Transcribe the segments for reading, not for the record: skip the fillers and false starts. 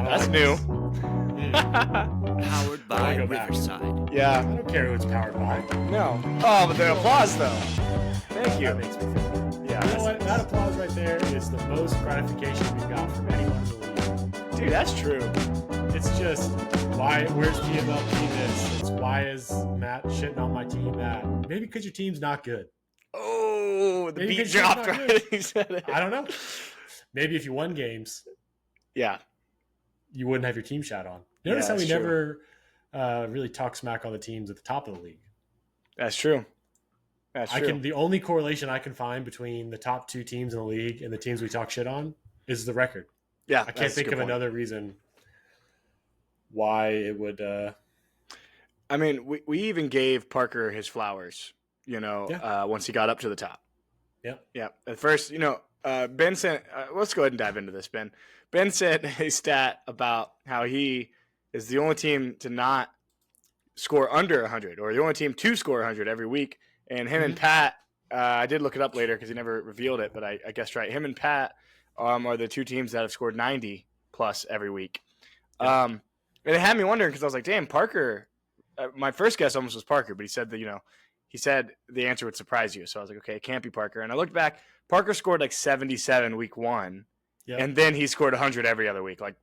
That's new. Powered by Riverside. Yeah. I don't care who it's powered by. No. Oh, but the applause though. Thank you. That makes me feel good. Yeah. You know what? That applause right there is the most gratification we've got from anyone in the league. Dude, that's true. It's just, where's PMLP this? It's why is Matt shitting on my team that? Maybe because your team's not good. Oh, the Maybe beat because you're dropped not right good. as he said it. I don't know. Maybe if you won games, Yeah. you wouldn't have your team shot on. Notice Yeah, how we that's never really talk smack on the teams at the top of the league. That's true. That's true. The only correlation I can find between the top two teams in the league and the teams we talk shit on is the record. Yeah. I can't think of another reason why it would. I mean, we even gave Parker his flowers, once he got up to the top. Yeah. Yeah. At first, Ben sent, let's go ahead and dive into this, Ben. Ben sent a stat about how he is the only team to not score under 100, or the only team to score 100 every week. And him and Pat, I did look it up later because he never revealed it, but I guessed right. Him and Pat are the two teams that have scored 90 plus every week. Yeah. And it had me wondering because I was like, damn, Parker. My first guess almost was Parker, but he said that, he said the answer would surprise you. So I was like, okay, it can't be Parker. And I looked back. Parker scored like 77 week one, and then he scored 100 every other week, like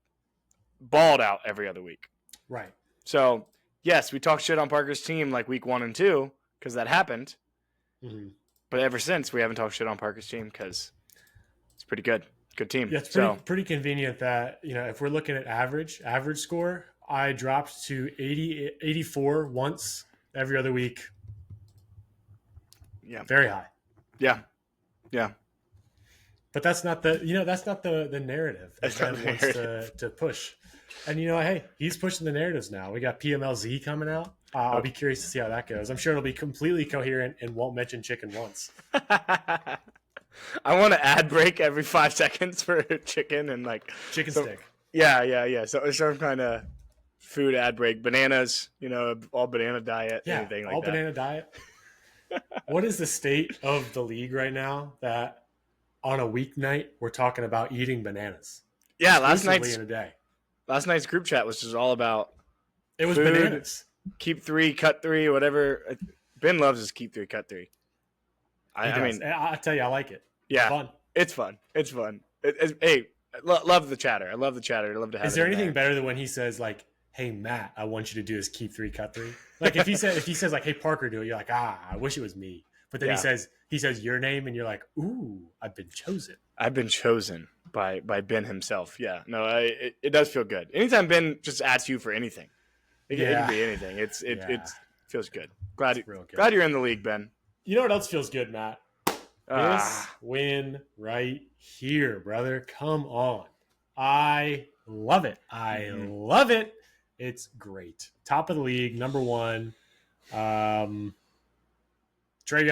balled out every other week. Right. So, yes, we talked shit on Parker's team like week 1 and 2 because that happened. Mm-hmm. But ever since, we haven't talked shit on Parker's team because it's pretty good. Good team. Yeah, it's pretty convenient that, if we're looking at average score, I dropped to 84 once every other week. Yeah. Very high. Yeah. Yeah. But that's not the narrative that Ben wants to push. And hey, he's pushing the narratives now. We got PMLZ coming out. I'll be curious to see how that goes. I'm sure it'll be completely coherent and won't mention chicken once. I want to ad break every 5 seconds for chicken and like chicken stick. Yeah. So some kind of food ad break. Bananas, all banana diet, anything like all that. Banana diet. What is the state of the league right now that on a weeknight we're talking about eating bananas? Yeah, last night's group chat was just all about it was food, bananas. Keep 3, cut 3, whatever. Ben loves his keep 3, cut 3. I mean, I tell you, I like it. Yeah, it's fun. Hey, love the chatter. I love the chatter. I love to have. Is there anything better than when he says like, "Hey Matt, I want you to do is keep 3, cut 3"? Like if he says like, "Hey Parker, do it," you're like, I wish it was me. But then he says your name, and you're like, "Ooh, I've been chosen." I've been chosen by Ben himself. Yeah, no, it does feel good. Anytime Ben just asks you for anything, it can be anything. It feels good. Glad you're in the league, Ben. You know what else feels good, Matt? This win right here, brother. Come on. I love it. I love it. It's great. Top of the league, number 1. TreVeyon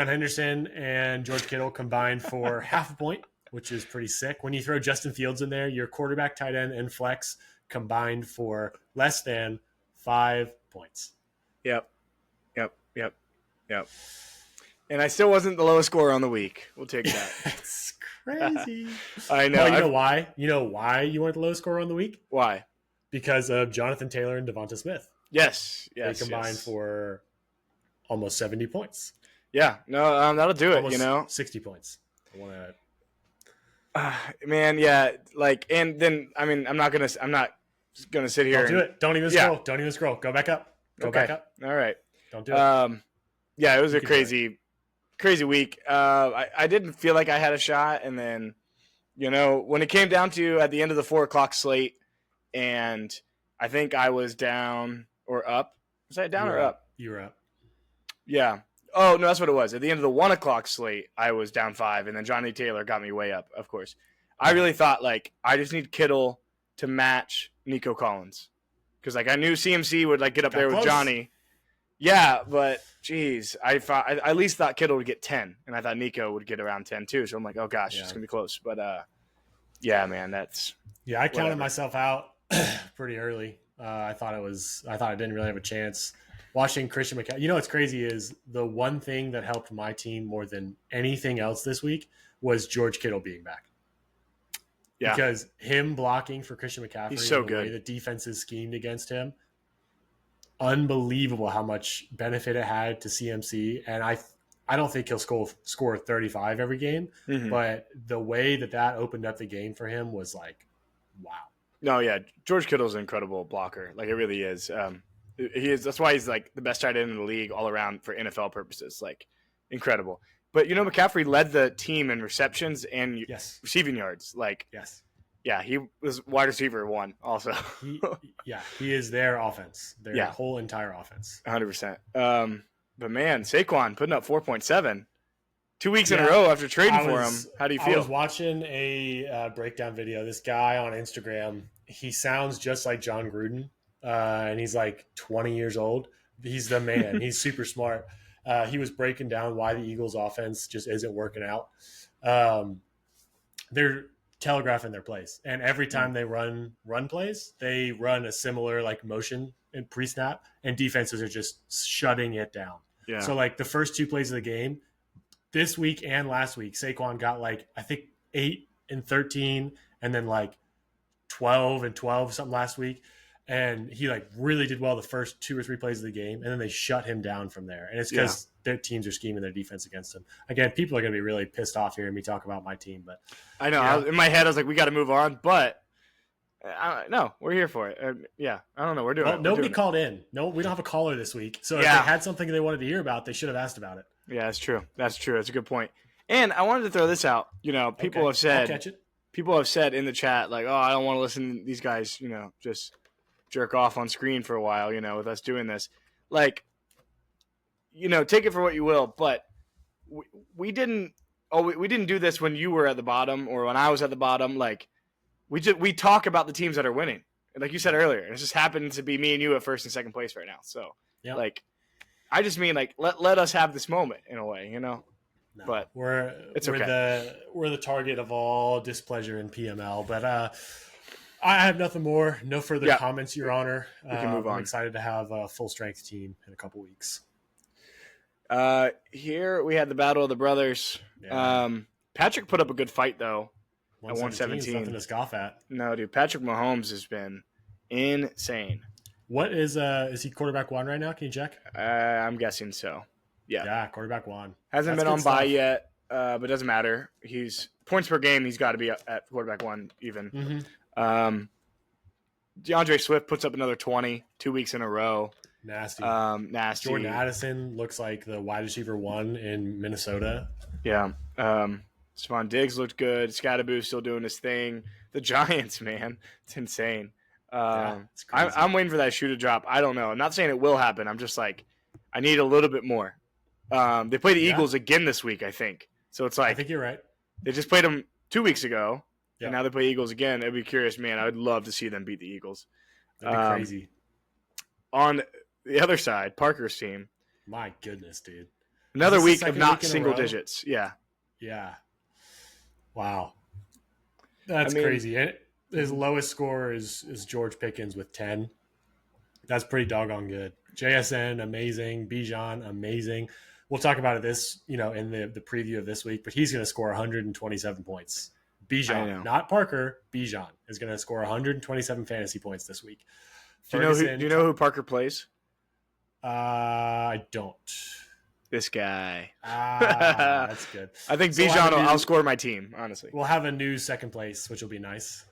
Henderson and George Kittle combined for half a point, which is pretty sick. When you throw Justin Fields in there, your quarterback, tight end, and flex combined for less than 5 points. Yep. And I still wasn't the lowest scorer on the week. We'll take that. It's crazy. I know. Well, you know why? You know why you weren't the lowest scorer on the week? Why? Because of Jonathan Taylor and Devonta Smith. Yes. They combined for almost 70 points. Yeah. No, that'll do it, almost 60 points. I want to man, yeah, like, and then I'm not going to sit here. Don't do it. Don't even scroll. Don't even scroll. Go back up. Go back up. All right. Don't do it. Yeah, it was a crazy week. I didn't feel like I had a shot, and then, when it came down to at the end of the 4 o'clock slate, and I think I was down or up. Was I down or up? You were up. Yeah. Oh, no, that's what it was. At the end of the 1 o'clock slate, I was down 5, and then Johnny Taylor got me way up, of course. I really thought, like, I just need Kittle to match Nico Collins. Because, like, I knew CMC would, like, get up there with Johnny. Yeah, but, geez, I at least thought Kittle would get 10, and I thought Nico would get around 10, too. So I'm like, oh, gosh, it's going to be close. But, yeah, man, that's – Yeah, I counted myself out pretty early. I thought I didn't really have a chance. Watching Christian McCaffrey, what's crazy is the one thing that helped my team more than anything else this week was George Kittle being back. Yeah. Because him blocking for Christian McCaffrey, He's so the good. way the defense is schemed against him, unbelievable how much benefit it had to CMC. And I don't think he'll score 35 every game, but the way that opened up the game for him was like, wow. No, yeah, George Kittle's an incredible blocker. Like, it really is. He is. That's why he's like the best tight end in the league all around for NFL purposes. Like, incredible. But McCaffrey led the team in receptions and receiving yards. Like, yeah, he was wide receiver 1 also. He is their offense, their whole entire offense. 100%. But man, Saquon putting up 4.7 2 weeks in a row after trading for him. How do you feel? I was watching a breakdown video. This guy on Instagram, he sounds just like John Gruden, and he's like 20 years old. He's the man. He's super smart. He was breaking down why the Eagles' offense just isn't working out. They're telegraphing their plays, and every time they run plays, they run a similar like motion and pre-snap, and defenses are just shutting it down. Yeah. So like the first 2 plays of the game this week and last week, Saquon got like I think 8 and 13, and then like 12 and 12 something last week. And he like really did well the first 2 or 3 plays of the game, and then they shut him down from there. And it's because their teams are scheming their defense against him. Again, people are going to be really pissed off hearing me talk about my team, but I know in my head I was like, we got to move on, but no, we're here for it. I don't know, we're doing it. Nobody called in. No, we don't have a caller this week, so if they had something they wanted to hear about, they should have asked about it. Yeah, that's true. That's a good point. And I wanted to throw this out. People have said, I'll catch it. People have said in the chat like, oh, I don't want to listen to these guys. Just jerk off on screen for a while, with us doing this. Like, take it for what you will, but we didn't do this when you were at the bottom or when I was at the bottom. Like, we talk about the teams that are winning. Like you said earlier, it just happened to be me and you at first and second place right now. So, like, I just mean like let us have this moment in a way, No, but we're the target of all displeasure in PML, but I have nothing more. No further comments, Your Honor. We can move on. I'm excited to have a full strength team in a couple weeks. Here we had the Battle of the Brothers. Yeah. Patrick put up a good fight though. At 117. Nothing to scoff at. No, dude. Patrick Mahomes has been insane. What is he quarterback 1 right now? Can you check? I'm guessing so. Yeah, quarterback 1. Hasn't been on bye yet, but it doesn't matter. He's points per game. He's got to be at quarterback 1 even. DeAndre Swift puts up another 20 2 weeks in a row. Nasty. Jordan Addison looks like the wide receiver 1 in Minnesota. Yeah. Stephon Diggs looked good. Scatterboo still doing his thing. The Giants, man, it's insane. It's crazy. I'm waiting for that shoe to drop. I don't know. I'm not saying it will happen. I'm just like, I need a little bit more. They play the Eagles again this week, I think. So it's like, I think you're right. They just played them 2 weeks ago. And now they play Eagles again. I'd be curious, man. I would love to see them beat the Eagles. That'd be crazy. On the other side, Parker's team. My goodness, dude. Another week of not single digits. Yeah. Yeah. Wow. That's crazy. His lowest score is George Pickens with 10. That's pretty doggone good. JSN, amazing. Bijan, amazing. We'll talk about it in the preview of this week, but he's going to score 127 points. Bijan, not Parker. Bijan is going to score 127 fantasy points this week. Do you know who Parker plays? I don't. This guy. That's good. I think Bijan will outscore my team, honestly. We'll have a new second place, which will be nice.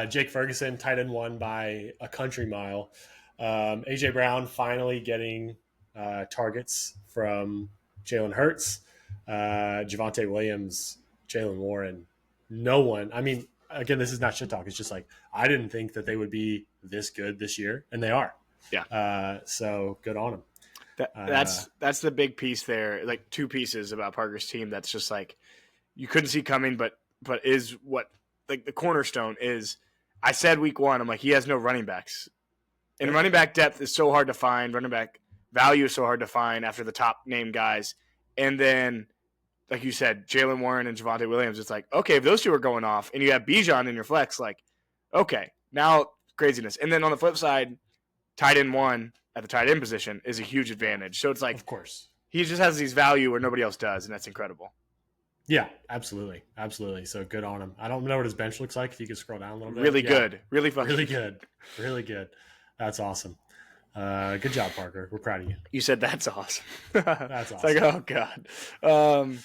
Jake Ferguson, tight end 1 by a country mile. A.J. Brown finally getting targets from Jalen Hurts, Javonte Williams, Jalen Warren. No one. I mean, again, this is not shit talk. It's just like I didn't think that they would be this good this year, and they are. Yeah. So good on them. That's the big piece there. Like 2 pieces about Parker's team. That's just like you couldn't see coming, but is what like the cornerstone is. I said week 1, I'm like he has no running backs, and running back depth is so hard to find. Running back value is so hard to find after the top name guys, and then like you said, Jalen Warren and Javonte Williams. It's like okay, if those 2 are going off, and you have Bijan in your flex, like okay, now craziness. And then on the flip side, tight end 1 at the tight end position is a huge advantage. So it's like, of course, he just has these value where nobody else does, and that's incredible. Yeah, absolutely. Absolutely. So good on him. I don't know what his bench looks like. If you could scroll down a little bit. Really Yeah, good. Really fucking really good. Really good. That's awesome. Good job, Parker. We're proud of you. You said that's awesome. That's It's awesome. like, oh God.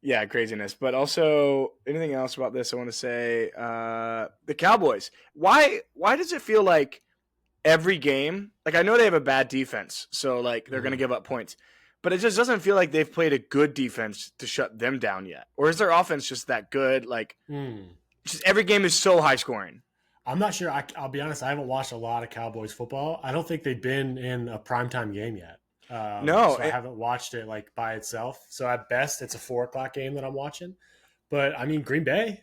Yeah, craziness. But also, anything else about this I want to say? The Cowboys. Why does it feel like every game, like I know they have a bad defense, so like they're gonna give up points. But it just doesn't feel like they've played a good defense to shut them down yet. Or is their offense just that good? Like just every game is so high scoring. I'm not sure. I'll be honest. I haven't watched a lot of Cowboys football. I don't think they've been in a primetime game yet. No, so I haven't watched it like by itself. So at best, it's a 4 o'clock game that I'm watching. But I mean, Green Bay.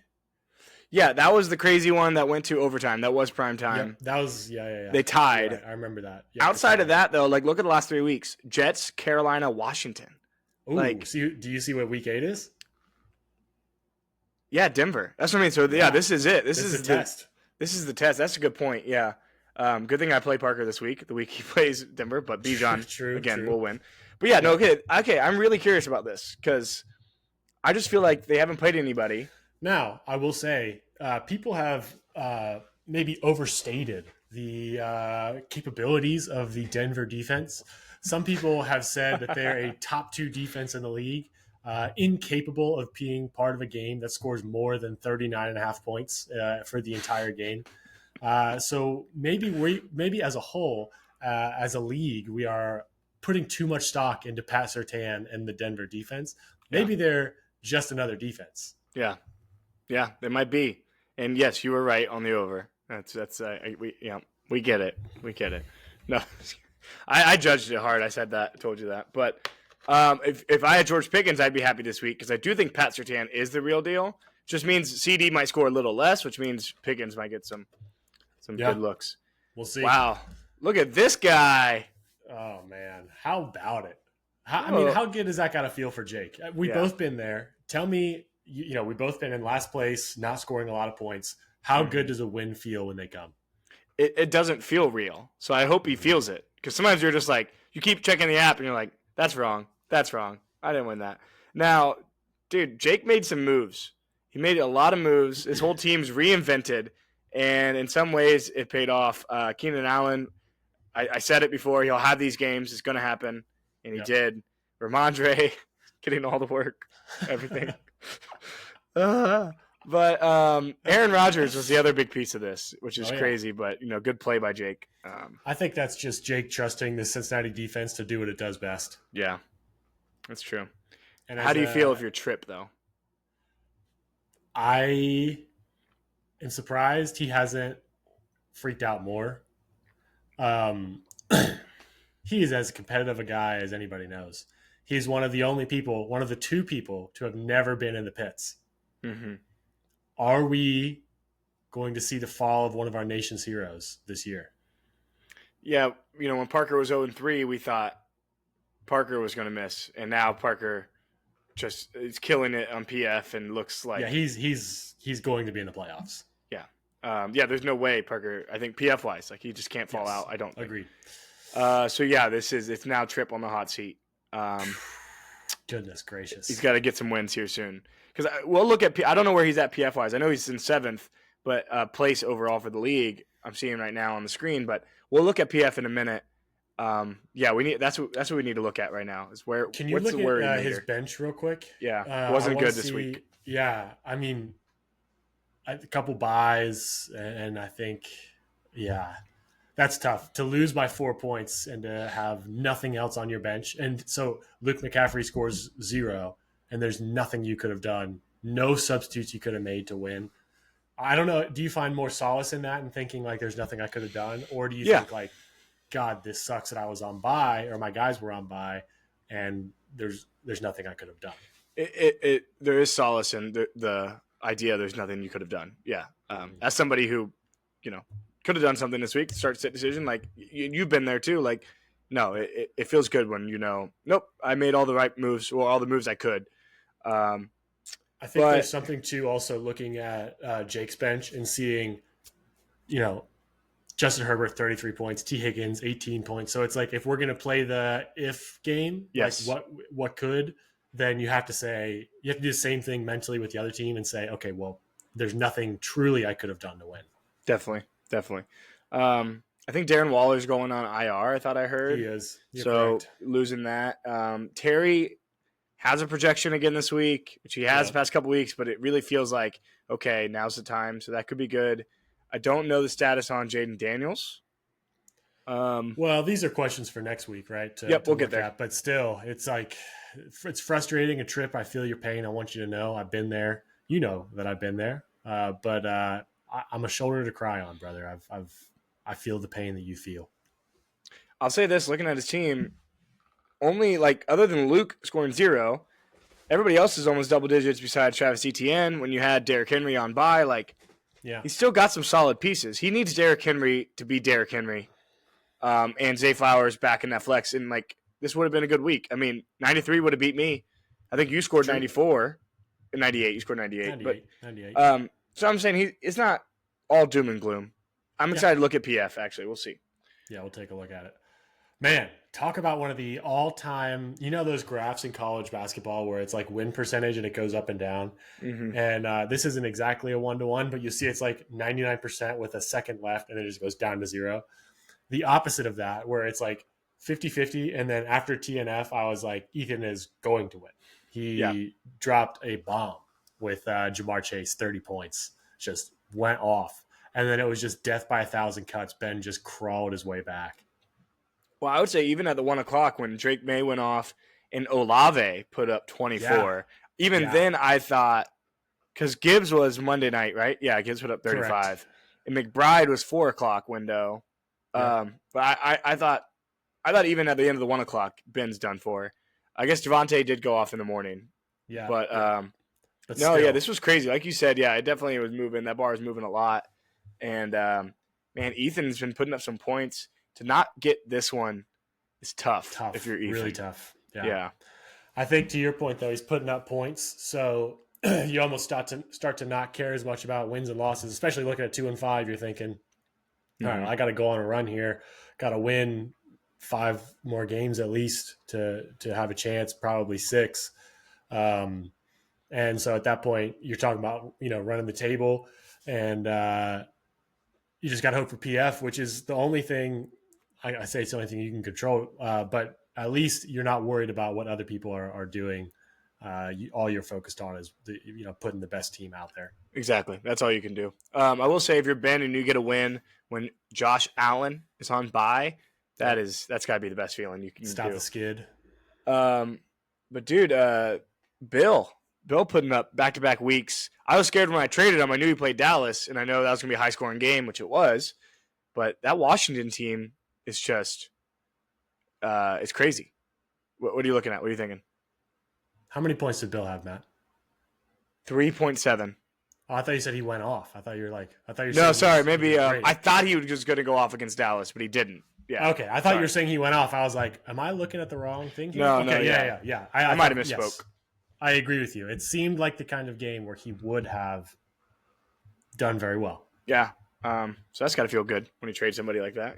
Yeah, that was the crazy one that went to overtime. That was prime time. Yep, that was yeah. They tied. Right, I remember that. Yep, Outside of that, though, like look at the last 3 weeks: Jets, Carolina, Washington. Ooh, like, do you see what week 8 is? Yeah, Denver. That's what I mean. So yeah, this is it. This is the test. This is the test. That's a good point. Yeah. Good thing I play Parker this week. The week he plays Denver, but Bijan True. we'll win. But yeah, no, okay. I'm really curious about this because I just feel like they haven't played anybody. Now, I will say, people have maybe overstated the capabilities of the Denver defense. Some people have said that they're a top 2 defense in the league, incapable of being part of a game that scores more than 39.5 points for the entire game. So maybe as a whole, as a league, we are putting too much stock into Pat Surtain and the Denver defense. Maybe they're just another defense. Yeah, they might be. And yes, you were right on the over. We get it. No, I judged it hard. I said that, told you that. But if I had George Pickens, I'd be happy this week because I do think Pat Surtain is the real deal. Just means CD might score a little less, which means Pickens might get some good looks. We'll see. Wow, look at this guy. Oh man, how about it? How good does that got to feel for Jake? We've both been there. Tell me, we've both been in last place, not scoring a lot of points. How good does a win feel when they come? It doesn't feel real, so I hope he feels it. Because sometimes you're just like, you keep checking the app and you're like, that's wrong. I didn't win that. Now, dude, Jake made some moves. He made a lot of moves. His whole team's reinvented, and in some ways it paid off. Keenan Allen, I said it before, he'll have these games. It's going to happen, and he did. Ramondre getting all the work, everything. But Aaron Rodgers was the other big piece of this, which is crazy, but good play by Jake. I think that's just Jake trusting the Cincinnati defense to do what it does best. Yeah, that's true. And how do you feel if you're Tripp, though? I am surprised he hasn't freaked out more. He is as competitive a guy as anybody knows. He's one of the 2 people to have never been in the pits. Mm-hmm. Are we going to see the fall of one of our nation's heroes this year? Yeah, when Parker was 0-3, we thought Parker was going to miss, and now Parker just is killing it on PF and looks like he's going to be in the playoffs. Yeah, there's no way Parker. I think PF wise, like he just can't fall out. I don't think. Agreed. So yeah, it's now Tripp on the hot seat. Goodness gracious, he's got to get some wins here soon. Because we'll look at. I don't know where he's at PF wise. I know he's in 7th, but place overall for the league. I'm seeing right now on the screen, but we'll look at PF in a minute. We need that's what we need to look at right now. Is where can you look at his bench real quick? Yeah, wasn't good this week. Yeah, I mean, a couple buys, and I think, that's tough to lose by 4 points and to have nothing else on your bench. And so Luke McCaffrey scores 0, and there's nothing you could have done, no substitutes you could have made to win. I don't know. Do you find more solace in that and thinking like there's nothing I could have done, or do you think like, God, this sucks that I was on bye or my guys were on bye, and there's nothing I could have done? There is solace in the idea there's nothing you could have done. Yeah. As somebody who, could have done something this week to start sit decision, like you've been there too. Like, no, it feels good when nope, I made all the right moves or all the moves I could. I think there's something too also looking at Jake's bench and seeing, Justin Herbert 33 points, T. Higgins 18 points. So it's like if we're going to play the if game, yes, like what could, then you have to do the same thing mentally with the other team and say, okay, well, there's nothing truly I could have done to win. Definitely. I think Darren Waller's going on IR. I thought I heard He is. You're so correct. losing that. Terry has a projection again this week, which he has the past couple weeks, but it really feels like, okay, now's the time. So that could be good. I don't know the status on Jaden Daniels. Well, these are questions for next week, right? We'll get there. But still, it's like, it's frustrating. A trip. I feel your pain. I want you to know I've been there. You know that I've been there. But I'm a shoulder to cry on, brother. I feel the pain that you feel. I'll say this, looking at his team, only other than Luke scoring 0, everybody else is almost double digits besides Travis Etienne. When you had Derrick Henry on bye, he's still got some solid pieces. He needs Derrick Henry to be Derrick Henry. And Zay Flowers back in that flex. And this would have been a good week. I mean, 93 would have beat me. I think you scored 94 and 98. You scored 98. 98. So I'm saying it's not all doom and gloom. I'm excited to look at PF, actually. We'll see. Yeah, we'll take a look at it. Man, talk about one of the all-time, those graphs in college basketball where it's like win percentage and it goes up and down. Mm-hmm. And this isn't exactly a 1-to-1, but you see it's like 99% with a second left and then it just goes down to 0. The opposite of that, where it's like 50-50, and then after TNF, I was like, Ethan is going to win. He dropped a bomb with Jamar Chase, 30 points, just went off. And then it was just death by 1,000 cuts. Ben just crawled his way back. Well, I would say even at the 1 o'clock when Drake May went off and Olave put up 24, then I thought, because Gibbs was Monday night, right? Yeah, Gibbs put up 35. Correct. And McBride was 4 o'clock window. But I thought even at the end of the 1 o'clock, Ben's done for. I guess Javonte did go off in the morning. Yeah. But this was crazy. Like you said, it definitely was moving. That bar is moving a lot. And, man, Ethan's been putting up some points. To not get this one is tough. If you're Ethan. Really tough. Yeah. I think to your point, though, he's putting up points. So you almost start to not care as much about wins and losses, especially looking at 2 and 5. You're thinking, all right, I got to go on a run here. Got to win 5 more games at least to have a chance, probably 6. And so at that point, you're talking about, running the table, and you just got to hope for PF, which is the only thing I say it's the only thing you can control. But at least you're not worried about what other people are doing. All you're focused on is putting the best team out there. Exactly. That's all you can do. I will say if you're Ben and you get a win when Josh Allen is on bye, that's got to be the best feeling you can Stop the skid. But dude, Bill putting up back-to-back weeks. I was scared when I traded him. I knew he played Dallas, and I know that was going to be a high-scoring game, which it was. But that Washington team is just it's crazy. What are you looking at? What are you thinking? How many points did Bill have, Matt? 3.7. Oh, I thought you said he went off. I thought you were no, sorry. Maybe I thought he was just going to go off against Dallas, but he didn't. Yeah. Okay. I thought you were saying he went off. I was like, am I looking at the wrong thing here? No, okay, no. Yeah. I might have misspoke. Yes, I agree with you. It seemed like the kind of game where he would have done very well. Yeah. So that's got to feel good when you trade somebody like that,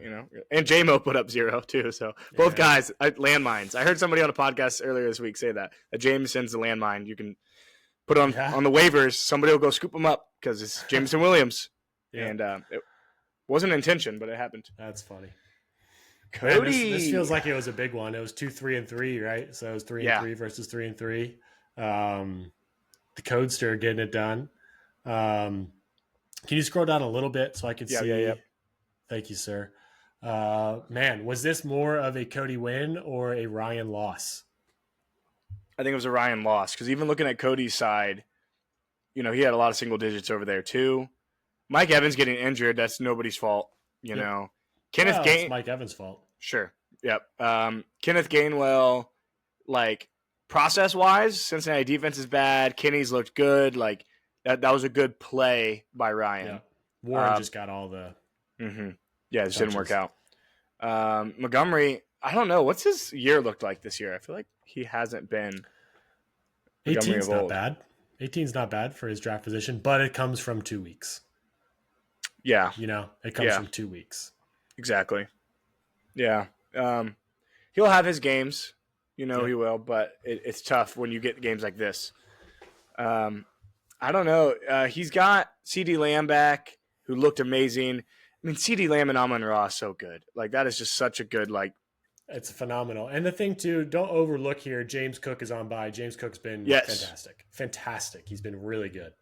And J-Mo put up 0 too. So both guys, landmines. I heard somebody on a podcast earlier this week say that James sends the landmine. You can put it on the waivers. Somebody will go scoop them up because it's Jameson Williams. Yeah. And it wasn't intention, but it happened. That's funny. Cody. Man, this feels like it was a big one. It was 2-3-3, right? So it was 3-3 versus 3-3. The Codester getting it done. Can you scroll down a little bit so I can see? Yeah. Thank you, sir. Man, was this more of a Cody win or a Ryan loss? I think it was a Ryan loss because even looking at Cody's side, he had a lot of single digits over there too. Mike Evans getting injured, that's nobody's fault, know. Kenneth It's Mike Evans' fault. Sure. Yep. Kenneth Gainwell, process-wise, Cincinnati defense is bad. Kenny's looked good. That was a good play by Ryan. Yeah. Warren just got all the Yeah, it just didn't work out. Montgomery, I don't know. What's his year looked like this year? I feel like he hasn't been 18's not bad. 18's not bad for his draft position, but it comes from 2 weeks. Yeah. It comes from 2 weeks. Exactly. Yeah. He'll have his games. You know he will, but it's tough when you get games like this. I don't know. He's got CeeDee Lamb back, who looked amazing. I mean, CeeDee Lamb and Amon-Ra is so good. Like, that is just such a good, like. It's phenomenal. And the thing, too, don't overlook here, James Cook is on by. James Cook's been fantastic. Fantastic. He's been really good.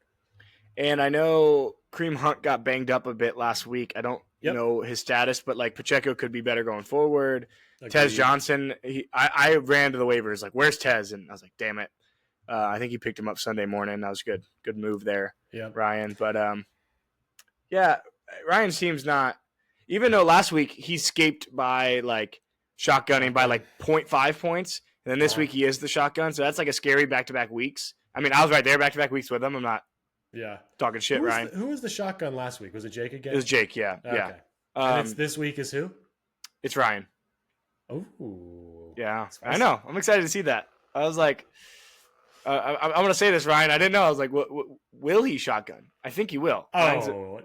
And I know Kareem Hunt got banged up a bit last week. I don't know his status, but, like, Pacheco could be better going forward. Agreed. Tez Johnson, I ran to the waivers, like, where's Tez? And I was like, damn it. I think he picked him up Sunday morning. That was good. Good move there, Ryan. But, Ryan seems not – even though last week he escaped by, like, shotgunning by, like, 0.5 points, and then this week he is the shotgun. So that's, like, a scary back-to-back weeks. I mean, I was right there back-to-back weeks with him. I'm not talking shit, Ryan. Who was the shotgun last week? Was it Jake again? It was Jake, yeah. Okay. Yeah. And this week is who? It's Ryan. Oh. Yeah. I know. I'm excited to see that. I was like – I'm going to say this, Ryan. I didn't know. I was like, will he shotgun? I think he will. Oh,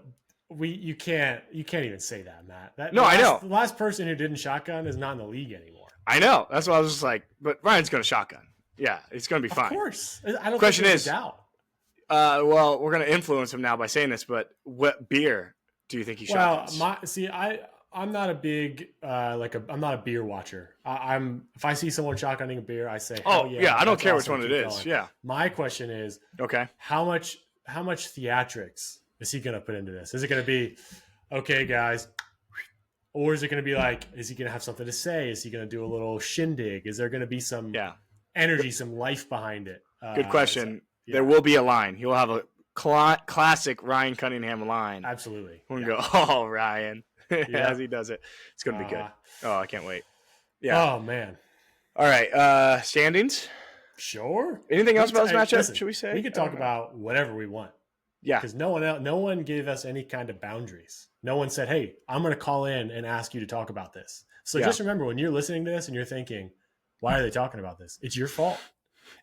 you can't even say that, Matt. I know. The last person who didn't shotgun is not in the league anymore. I know. That's why I was just like, but Ryan's going to shotgun. Yeah, it's going to be fine. Of course. I don't Question think is, there's a doubt. Well, we're going to influence him now by saying this, but what beer do you think he shotguns? I'm not a big I'm not a beer watcher. If I see someone shotgunning a beer, I say, oh yeah, I don't care which one it is. Going. Yeah. My question is, okay, how much theatrics is he going to put into this? Is it going to be, okay, guys, or is it going to be like, is he going to have something to say? Is he going to do a little shindig? Is there going to be some energy, some life behind it? Good question. There will be a line. He will have a classic Ryan Cunningham line. Absolutely. We're going to go, oh, Ryan. As he does it. It's going to be good. Oh, I can't wait. Yeah. Oh, man. All right. Standings? Sure. Anything else about this matchup? Listen, should we say? We could talk about whatever we want. Yeah. Because no one gave us any kind of boundaries. No one said, hey, I'm going to call in and ask you to talk about this. So just remember, when you're listening to this and you're thinking, why are they talking about this? It's your fault.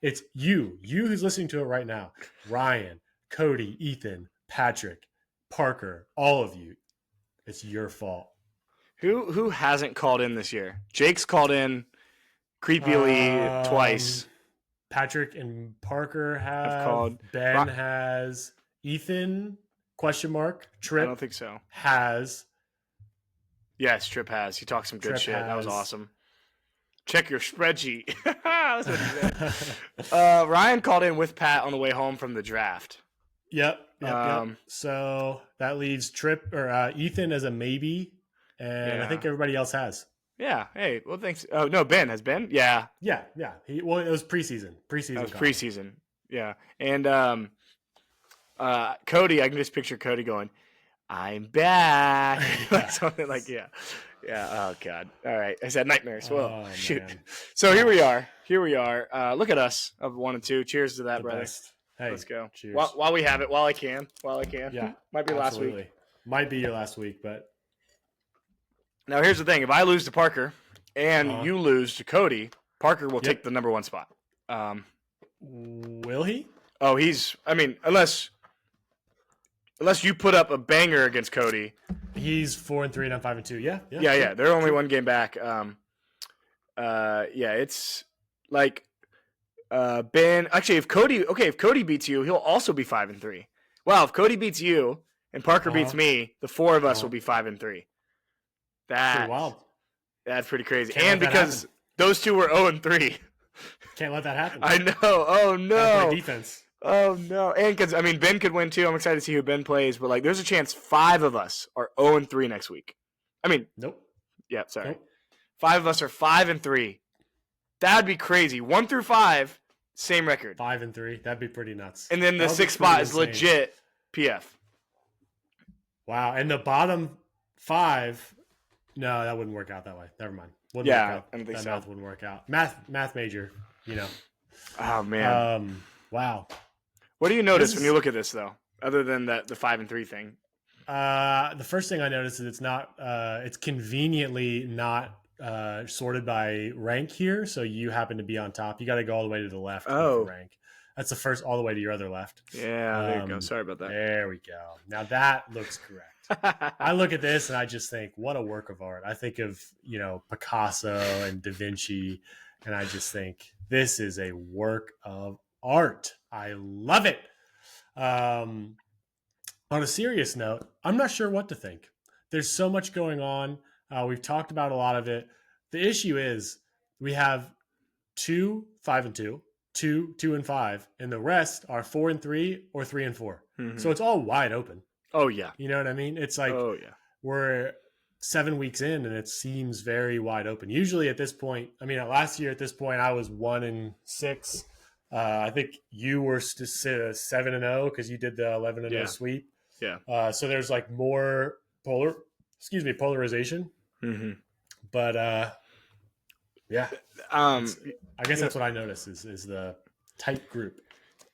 It's you who's listening to it right now. Ryan, Cody, Ethan, Patrick, Parker, all of you. It's your fault. Who hasn't called in this year? Jake's called in creepily twice. Patrick and Parker have called. Ben has. Ethan, ? Trip. I don't think so. Has. Yes, Trip has. He talked some good shit. That was awesome. Check your spreadsheet. That's what he said. Ryan called in with Pat on the way home from the draft. Yep. So that leaves Trip or Ethan as a maybe, and I think everybody else has. Yeah. Hey. Well, thanks. Oh no, Ben has Ben. Yeah. Yeah. It was preseason. That was preseason. Yeah. And Cody, I can just picture Cody going, "I'm back," like something like yeah. Oh God. All right. I said nightmares. Well, shoot. Man. So here we are. Look at us of 1 and 2. Cheers to that, brother. Best. Hey, let's go. Cheers. While we have it, while I can. Yeah. Might be last week. Might be your last week, but. Now, here's the thing. If I lose to Parker and you lose to Cody, Parker will take the number 1 spot. Will he? Oh, unless you put up a banger against Cody. He's 4-3 and I'm 5-2. Yeah. They're only 1 game back. It's like Ben. Actually, if Cody beats you, he'll also be 5-3. Wow, if Cody beats you and Parker beats me, the 4 of us will be 5-3. That's pretty wild. That's pretty crazy. And because those 2 were 0-3. Can't let that happen. I know. Oh no. Play defense. Oh no. And because Ben could win too. I'm excited to see who Ben plays. But like, there's a chance 5 of us are 0-3 next week. Nope. Yeah. Sorry. Nope. 5 of us are 5-3. That'd be crazy. 1 through 5, same record. 5-3. That'd be pretty nuts. And then the 6th spot is legit PF. Wow. And the bottom 5. No, that wouldn't work out that way. Never mind. Wouldn't work out. I don't think that so. math wouldn't work out. Math major, Oh man. Wow. What do you notice when you look at this though, other than the 5-3 thing? The first thing I noticed is it's not. It's conveniently not sorted by rank here. So you happen to be on top. You got to go all the way to the left. For rank. That's the first, all the way to your other left. Yeah, there you go. Sorry about that. There we go. Now that looks correct. I look at this and I just think, what a work of art. I think of, Picasso and Da Vinci And I just think this is a work of art. I love it. On a serious note, I'm not sure what to think. There's so much going on. We've talked about a lot of it. The issue is we have 2, 5 and 2, 2, 2 and 5, and the rest are 4 and 3 or 3 and 4. Mm-hmm. So it's all wide open. Oh yeah. You know what I mean? It's like we're 7 weeks in and it seems very wide open. Usually at this point, I mean, last year at this point, I was 1 and 6. I think you were 7 and 0 because you did the 11 and 0 sweep. Yeah. So there's like more polarization. Mm-hmm. But yeah, I guess that's what I noticed is the tight group.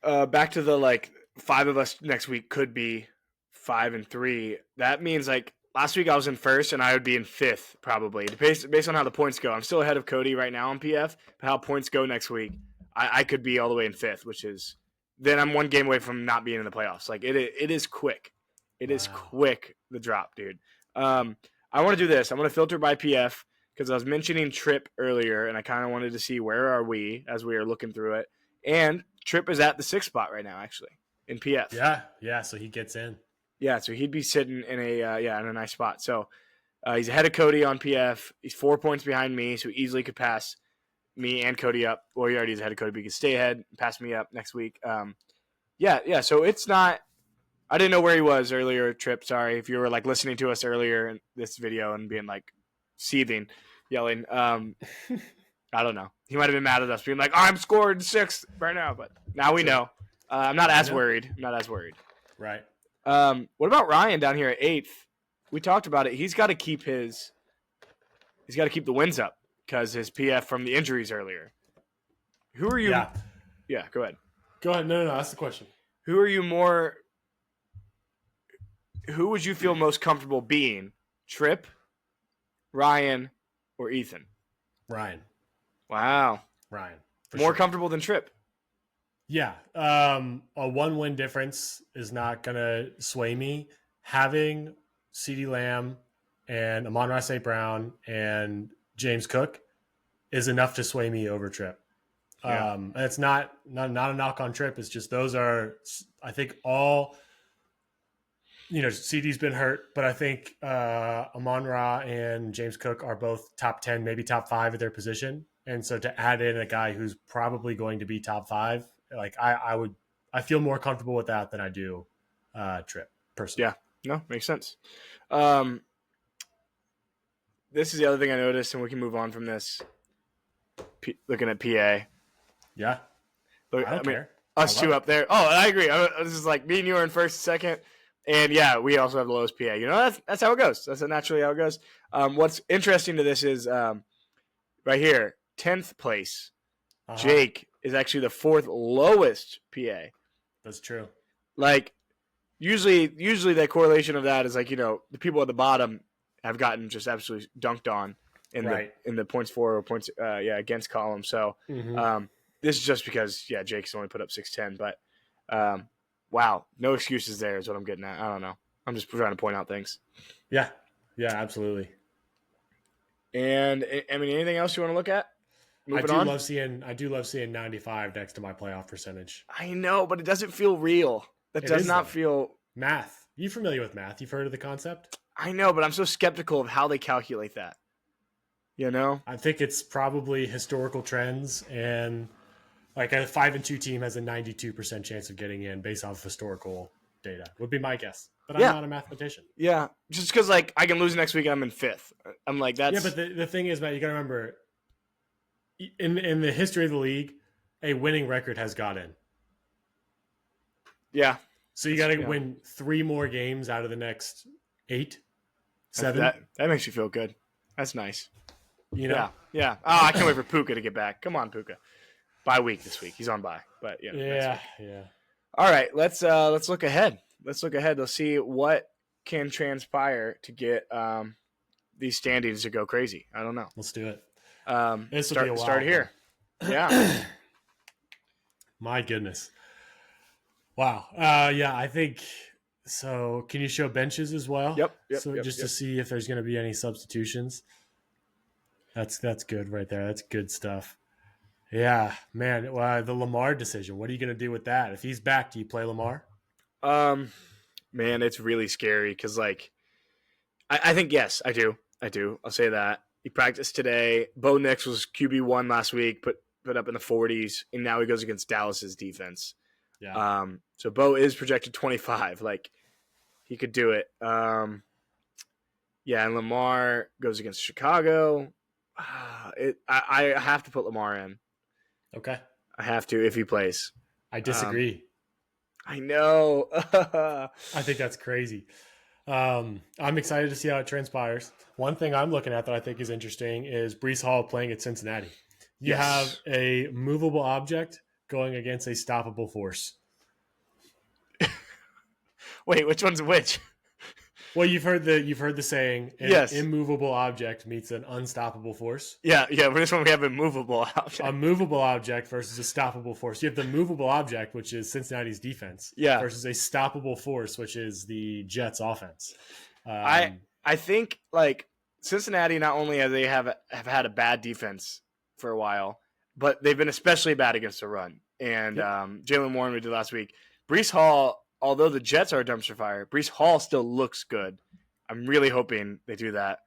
Back to the like 5 of us next week could be 5 and 3. That means like last week I was in first and I would be in 5th probably based on how the points go. I'm still ahead of Cody right now on PF, but how points go next week, I could be all the way in 5th, which is then I'm 1 game away from not being in the playoffs. Like it is quick. It is quick, the drop, dude. I want to do this. I'm going to filter by PF because I was mentioning Trip earlier, and I kind of wanted to see where are we as we are looking through it. And Trip is at the 6th spot right now, actually, in PF. Yeah. So he gets in. Yeah, so he'd be sitting in a nice spot. So he's ahead of Cody on PF. He's 4 points behind me, so he easily could pass me and Cody up. Well, he already is ahead of Cody, but he could stay ahead and pass me up next week. Yeah. So it's not. I didn't know where he was earlier, Trip. Sorry if you were like listening to us earlier in this video and being like seething, yelling. I don't know. He might have been mad at us, being like, "I'm scored 6th right now," but now we know. I'm not as worried. Right. What about Ryan down here at 8th? We talked about it. He's got to keep the wins up because his PF from the injuries earlier. Who are you? Yeah. Go ahead. No, that's the question. Who would you feel most comfortable being? Trip, Ryan, or Ethan? Ryan. Wow. Ryan. More comfortable than Trip. Yeah. A 1-win difference is not going to sway me. Having CeeDee Lamb and Amon-Ra St. Brown and James Cook is enough to sway me over Trip. Yeah. And it's not a knock on Trip. It's just those are, I think, all – CD's been hurt, but I think Amon-Ra and James Cook are both top 10, maybe top 5 at their position. And so to add in a guy who's probably going to be top 5, like I feel more comfortable with that than I do Trip personally. Yeah, no, makes sense. This is the other thing I noticed, and we can move on from this. Looking at PA. Yeah. Look, I don't care. Us two up there. Oh, I agree. This is like me and you are in first, second. And yeah, we also have the lowest PA. That's how it goes. That's naturally how it goes. What's interesting to this is right here, 10th place. Jake is actually the 4th lowest PA. That's true. Like usually that correlation of that is like, the people at the bottom have gotten just absolutely dunked on in the points for or points against column. So this is just because Jake's only put up 610, but wow, no excuses there is what I'm getting at. I don't know. I'm just trying to point out things. Yeah, absolutely. And I mean, anything else you want to look at? I do love seeing 95 next to my playoff percentage. I know, but it doesn't feel real. That does not feel math. You familiar with math? You've heard of the concept? I know, but I'm so skeptical of how they calculate that. I think it's probably historical trends, and like a 5-2 team has a 92% chance of getting in based off of historical data. Would be my guess, but I'm not a mathematician. Yeah, just because like I can lose next week and I'm in 5th. I'm like that's. Yeah, but the thing is, Matt, you got to remember, in the history of the league, a winning record has got in. Yeah. So you got to win 3 more games out of the next 8, 7. That makes you feel good. That's nice. Yeah. Oh, I can't wait for Puka to get back. Come on, Puka. Bye week this week. He's on bye, but yeah. All right, let's look ahead. Let's see what can transpire to get these standings to go crazy. I don't know. Let's do it. Start here. Yeah. My goodness. Wow. I think so. Can you show benches as well? Yep. To see if there's going to be any substitutions. That's good right there. That's good stuff. Yeah, man. The Lamar decision. What are you going to do with that? If he's back, do you play Lamar? Man, it's really scary because like I think yes, I do. I'll say that. He practiced today. Bo Nix was QB1 last week, put up in the 40s, and now he goes against Dallas's defense. Yeah. So Bo is projected 25. Like he could do it. Yeah, and Lamar goes against Chicago. I have to put Lamar in. Okay. I have to if he plays. I disagree. I know. I think that's crazy. I'm excited to see how it transpires. One thing I'm looking at that I think is interesting is Breece Hall playing at Cincinnati. You have a movable object going against a stoppable force. Wait, which one's which? Well, you've heard the saying, an immovable object meets an unstoppable force. Yeah. But this one we have a movable object. A movable object versus a stoppable force. You have the movable object, which is Cincinnati's defense, versus a stoppable force, which is the Jets' offense. I think like Cincinnati, not only have had a bad defense for a while, but they've been especially bad against the run. And Jalen Warren we did last week. Breece Hall. Although the Jets are a dumpster fire, Breece Hall still looks good. I'm really hoping they do that.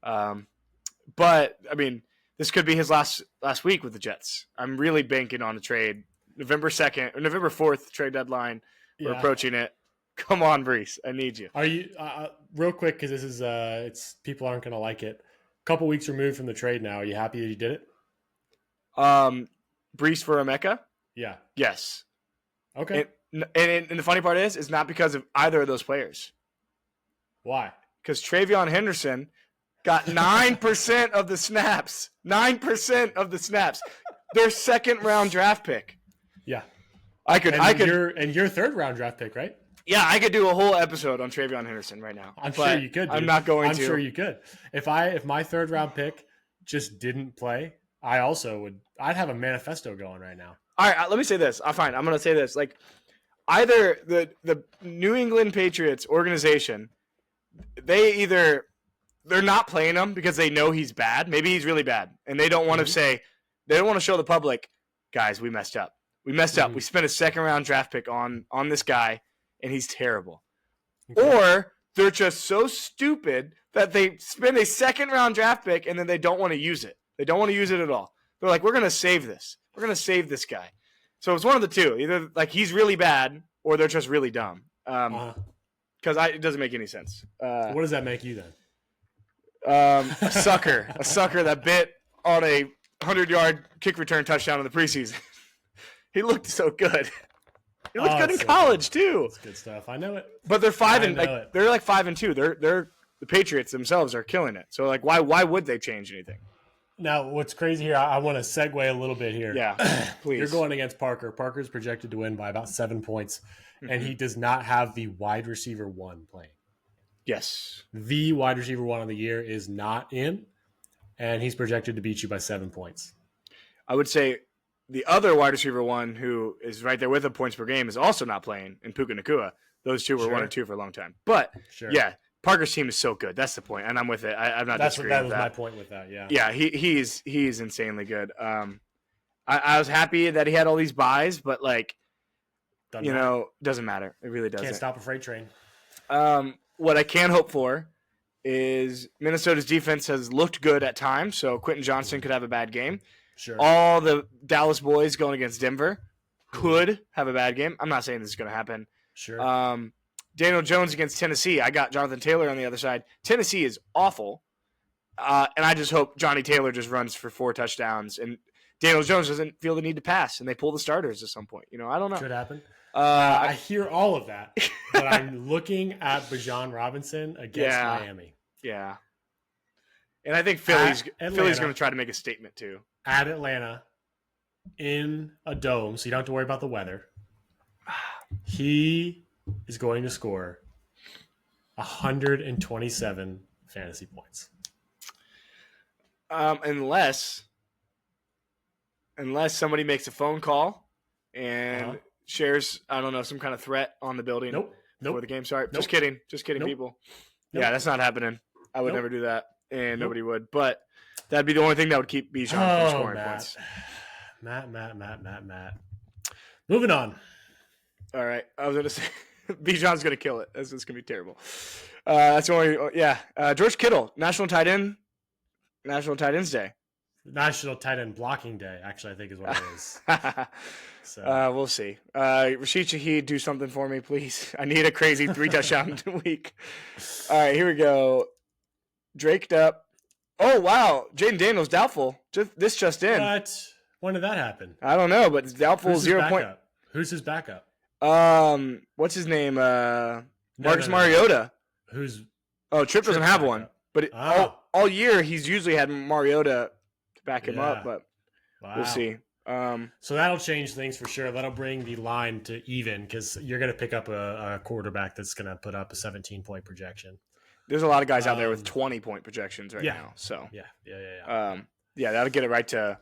But, I mean, this could be his last week with the Jets. I'm really banking on a trade. November 2nd or November 4th trade deadline. We're approaching it. Come on, Breece. I need you. Are you real quick, because this is it's people aren't going to like it. A couple weeks removed from the trade now. Are you happy that you did it? Breece for Emeka? Yeah. Yes. Okay. And the funny part is not because of either of those players. Why? Because Travion Henderson got 9% of the snaps. 9% of the snaps. Their second round draft pick. Yeah. Your third round draft pick, right? Yeah, I could do a whole episode on Travion Henderson right now. I'm sure you could. Dude. I'm not going to. I'm sure you could. If my third round pick just didn't play, I also would. I'd have a manifesto going right now. All right, let me say this. Fine. I'm going to say this. Like, either the New England Patriots organization, they're not playing him because they know he's bad. Maybe he's really bad, and they don't want to they don't want to show the public, guys, we messed up. We messed up. We spent a second round draft pick on this guy, and he's terrible. Okay. Or they're just so stupid that they spend a second round draft pick and then they don't want to use it. They don't want to use it at all. They're like, we're going to save this. We're going to save this guy. So it's one of the two. Either like he's really bad or they're just really dumb. Because it doesn't make any sense. What does that make you then? A sucker. A sucker that bit on a 100-yard kick return touchdown in the preseason. He looked so good. He looked good in college too. That's good stuff. I know it. But they're 5-2. They're like 5-2. They're the Patriots themselves are killing it. So like why would they change anything? Now, what's crazy here, I want to segue a little bit here. Yeah, please. You're going against Parker. Parker's projected to win by about 7 points, and he does not have the wide receiver one playing. Yes. The wide receiver one of the year is not in, and he's projected to beat you by 7 points. I would say the other wide receiver one who is right there with the points per game is also not playing in Puka Nacua. Those two were 1 and 2 for a long time. But, yeah. Parker's team is so good. That's the point, and I'm with it. I'm not disagreeing with that. That was my point with that. Yeah. Yeah, he's insanely good. I was happy that he had all these buys, but like, doesn't matter. It really doesn't. Can't stop a freight train. What I can hope for is Minnesota's defense has looked good at times, so Quentin Johnston could have a bad game. Sure. All the Dallas boys going against Denver could have a bad game. I'm not saying this is going to happen. Sure. Daniel Jones against Tennessee. I got Jonathan Taylor on the other side. Tennessee is awful. And I just hope Johnny Taylor just runs for 4 touchdowns and Daniel Jones doesn't feel the need to pass and they pull the starters at some point. I don't know. Could happen. I hear all of that, but I'm looking at Bijan Robinson against Miami. Yeah. And I think Philly's going to try to make a statement too. At Atlanta in a dome, so you don't have to worry about the weather. He is going to score 127 fantasy points. Unless somebody makes a phone call and shares, I don't know, some kind of threat on the building before the game starts. Just kidding, people. Yeah, that's not happening. I would never do that, and nobody would. But that'd be the only thing that would keep Bijan from scoring points. Matt. Moving on. All right. I was going to say, Bijan's going to kill it. That's going to be terrible. That's only, yeah. George Kittle, National Tight Ends Day. National Tight End Blocking Day, actually, I think is what it is. So we'll see. Rashid Shaheed, do something for me, please. I need a crazy 3 touchdown week. All right, here we go. Draked up. Oh, wow. Jaden Daniels, doubtful. Just in. What? When did that happen? I don't know, but it's doubtful. Who's 0 his point. backup? Who's his backup? What's his name? Marcus Mariota. Who's? Oh, Tripp doesn't have one. But all year, he's usually had Mariota to back him up, but we'll see. So that'll change things for sure. That'll bring the line to even because you're going to pick up a quarterback that's going to put up a 17-point projection. There's a lot of guys out there with 20-point projections now. So yeah. That'll get it right to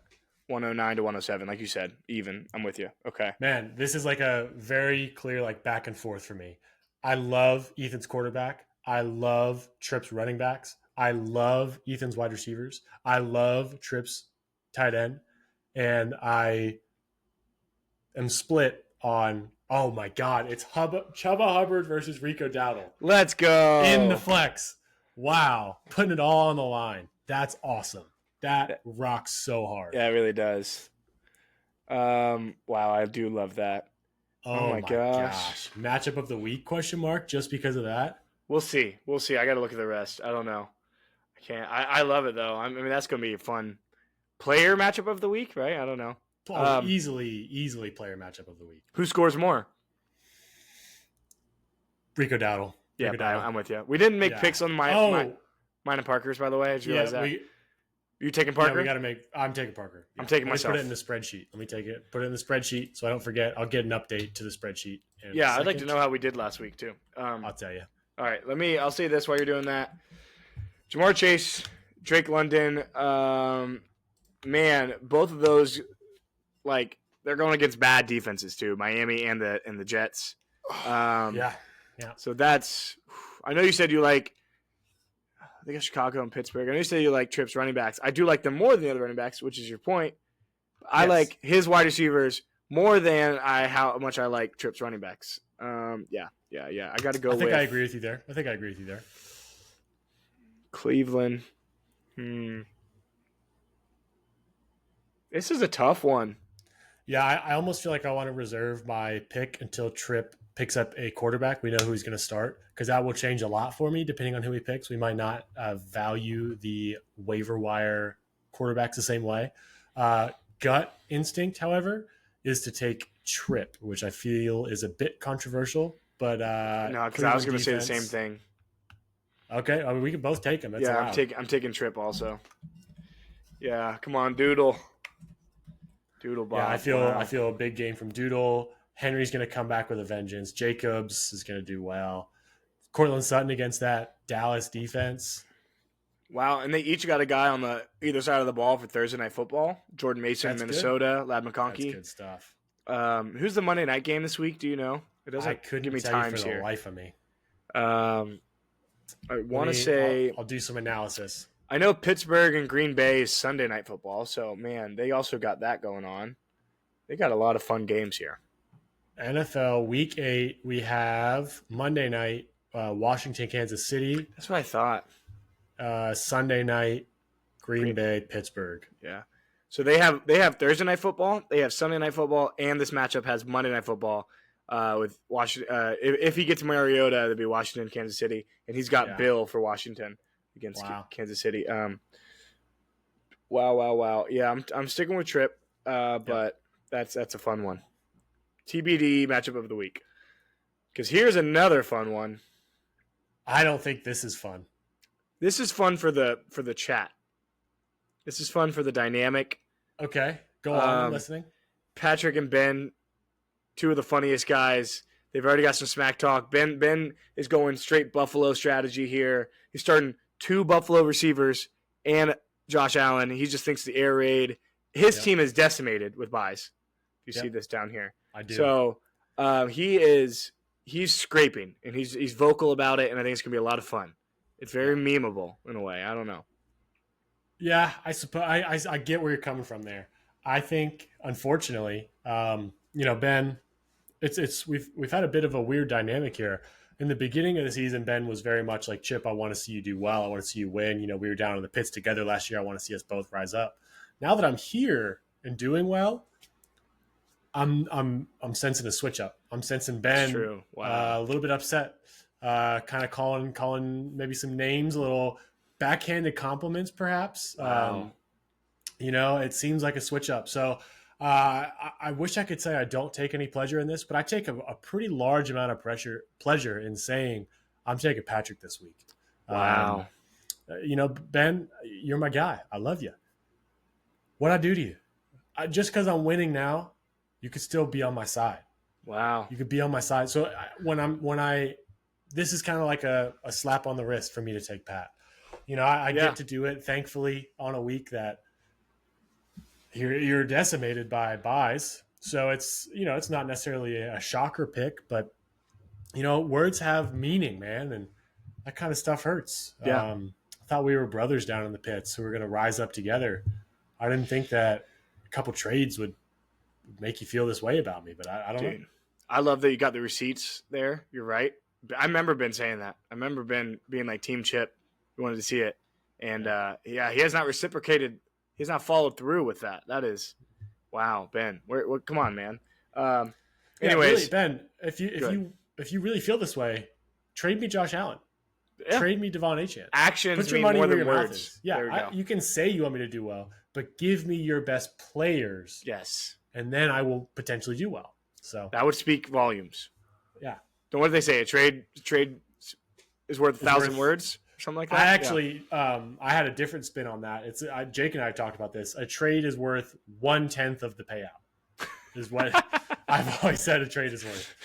109 to 107, like you said, even. I'm with you. Okay. Man, this is like a very clear like back and forth for me. I love Ethan's quarterback. I love Tripp's running backs. I love Ethan's wide receivers. I love Tripp's tight end. And I am split on, oh my God, it's Chuba Hubbard versus Rico Dowdle. Let's go. In the flex. Wow. Putting it all on the line. That's awesome. That rocks so hard. Yeah, it really does. Wow, I do love that. Oh my gosh. Matchup of the week, ? Just because of that? We'll see. I got to look at the rest. I don't know. I can't. I love it, though. I mean, that's going to be a fun player matchup of the week, right? I don't know. Easily player matchup of the week. Who scores more? Rico Dowdle. Yeah, I'm with you. We didn't make picks on mine and Parker's, by the way. Did you realize that? You taking Parker? Yeah, I'm taking Parker. I'm taking myself. Put it in the spreadsheet. Let me take it. Put it in the spreadsheet so I don't forget. I'll get an update to the spreadsheet. Yeah, I'd like to know how we did last week, too. I'll tell you. All right, I'll say this while you're doing that. Jamar Chase, Drake London, man, both of those, like, they're going against bad defenses too, Miami and the Jets. Yeah. So that's. I know you said you like. I think of Chicago and Pittsburgh. I know you said you like Tripp's running backs. I do like them more than the other running backs, which is your point. I like his wide receivers more than how much I like Tripp's running backs. Yeah. I got to go. I agree with you there. Cleveland. This is a tough one. Yeah, I almost feel like I want to reserve my pick until Tripp picks up a quarterback. We know who he's going to start because that will change a lot for me depending on who he picks. We might not value the waiver wire quarterbacks the same way. Gut instinct, however, is to take Tripp, which I feel is a bit controversial. But no, because I was going to say the same thing. Okay, I mean, we can both take him. That's allowed. I'm taking Tripp also. Yeah, come on, Doodle. Doodle Bob. Yeah, I feel a big game from Doodle. Henry's going to come back with a vengeance. Jacobs is going to do well. Cortland Sutton against that Dallas defense. Wow, and they each got a guy on the either side of the ball for Thursday Night Football. Jordan Mason, That's Minnesota, Lad McConkey. That's good stuff. Who's the Monday night game this week? Do you know? It doesn't give me times here. The life of me. I want to say I'll do some analysis. I know Pittsburgh and Green Bay is Sunday Night Football, so man, they also got that going on. They got a lot of fun games here. NFL Week 8, we have Monday night Washington, Kansas City. That's what I thought. Sunday night Green Bay, Pittsburgh. Yeah. So they have Thursday Night Football, they have Sunday Night Football, and this matchup has Monday Night Football with Washington. If he gets Mariota, it'd be Washington, Kansas City, and he's got Bill for Washington against Kansas City. Wow. Yeah, I'm sticking with Tripp, but that's a fun one. TBD matchup of the week. Because here's another fun one. I don't think this is fun. This is fun for the chat. This is fun for the dynamic. Okay, go on. I'm listening. Patrick and Ben, two of the funniest guys. They've already got some smack talk. Ben is going straight Buffalo strategy here. He's starting 2 Buffalo receivers and Josh Allen. He just thinks the air raid. His team is decimated with buys. You see this down here. I do. So he's scraping and he's vocal about it, and I think it's gonna be a lot of fun. It's very memeable in a way. I don't know. Yeah, I suppose I get where you're coming from there. I think, unfortunately, Ben, we've had a bit of a weird dynamic here. In the beginning of the season, Ben was very much like, Chip, I want to see you do well. I want to see you win. We were down in the pits together last year. I want to see us both rise up. Now that I'm here and doing well, I'm sensing a switch up. I'm sensing Ben Wow. a little bit upset, kind of calling maybe some names, a little backhanded compliments, perhaps. Wow. It seems like a switch up. So I wish I could say I don't take any pleasure in this, but I take a pretty large amount of pleasure in saying I'm taking Patrick this week. Wow. Ben, you're my guy. I love you. What'd I do to you? Just because I'm winning now, you could still be on my side. Wow. You could be on my side. So this is kind of like a slap on the wrist for me to take Pat. I get to do it, thankfully, on a week that you're decimated by buys. So it's not necessarily a shocker pick, but words have meaning, man, and that kind of stuff hurts. Yeah. I thought we were brothers down in the pits who were going to rise up together. I didn't think that a couple trades would make you feel this way about me, but I don't know. I love that you got the receipts there. You're right. I remember Ben saying that. I remember Ben being like, Team Chip, we wanted to see it. And he has not reciprocated. He's not followed through with that. That is, wow, Ben. Come on, man. Anyways, really, Ben, if you really feel this way, trade me Josh Allen. Yeah. Trade me Devon Achane. Actions mean more than words. Yeah, you can say you want me to do well, but give me your best players. Yes. And then I will potentially do well. So that would speak volumes. Yeah. What do they say? A trade is worth 1,000 words or something like that? I actually I had a different spin on that. Jake and I talked about this. A trade is worth 1/10 of the payout. Is what I've always said a trade is worth.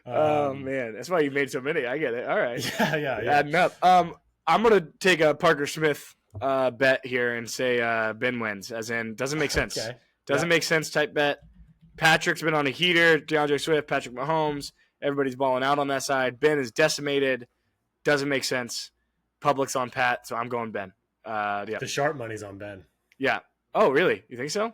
Oh man, that's why you made so many. I get it. All right. Yeah. Adding up. I'm gonna take a Parker Smith bet here and say Ben wins, as in doesn't make sense. Okay. Doesn't make sense type bet. Patrick's been on a heater. DeAndre Swift, Patrick Mahomes. Everybody's balling out on that side. Ben is decimated. Doesn't make sense. Public's on Pat, so I'm going Ben. Yeah. The sharp money's on Ben. Yeah. Oh, really? You think so?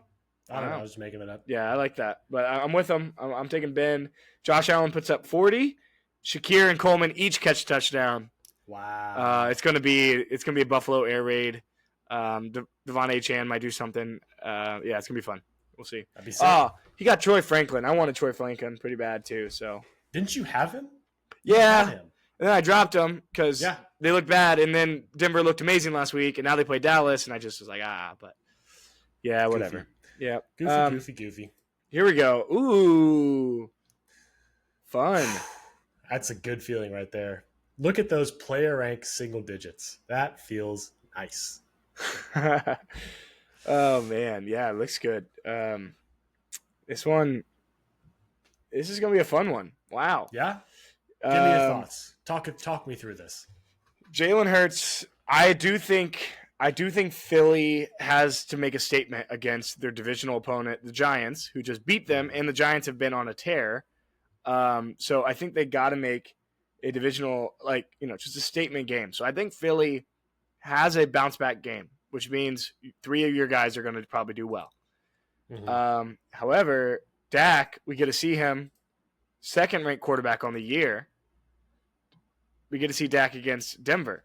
I don't know. I was just making it up. Yeah, I like that. But I'm with him. I'm taking Ben. Josh Allen puts up 40. Shakir and Coleman each catch a touchdown. Wow. It's gonna be a Buffalo air raid. Devon Achane might do something. Yeah, it's gonna be fun. We'll see. That'd be sick. He got Troy Franklin. I wanted Troy Franklin pretty bad too. So didn't you have him? Yeah. And then I dropped him because they looked bad, and then Denver looked amazing last week, and now they play Dallas, and I just was like, but yeah, whatever. Goofy. Yeah. Goofy. Here we go. Ooh. Fun. That's a good feeling right there. Look at those player rank single digits. That feels nice. Oh man, yeah, it looks good. This is gonna be a fun one. Wow. Yeah. Give me your thoughts. Talk me through this. Jalen Hurts. I do think Philly has to make a statement against their divisional opponent, the Giants, who just beat them, and the Giants have been on a tear. So I think they got to make a divisional, just a statement game. So I think Philly has a bounce back game, which means 3 of your guys are going to probably do well. Mm-hmm. However, Dak, we get to see him, second-ranked quarterback on the year. We get to see Dak against Denver,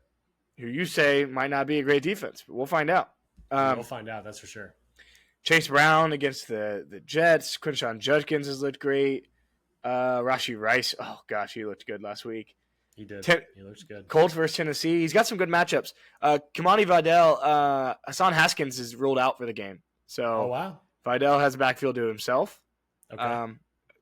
who you say might not be a great defense, but we'll find out. We'll find out, that's for sure. Chase Brown against the Jets. Quinshon Judkins has looked great. Rashee Rice, oh gosh, he looked good last week. He did. He looks good. Colts versus Tennessee. He's got some good matchups. Kamani Vidal, Hassan Haskins is ruled out for the game. So wow. Vidal has a backfield to himself. Okay.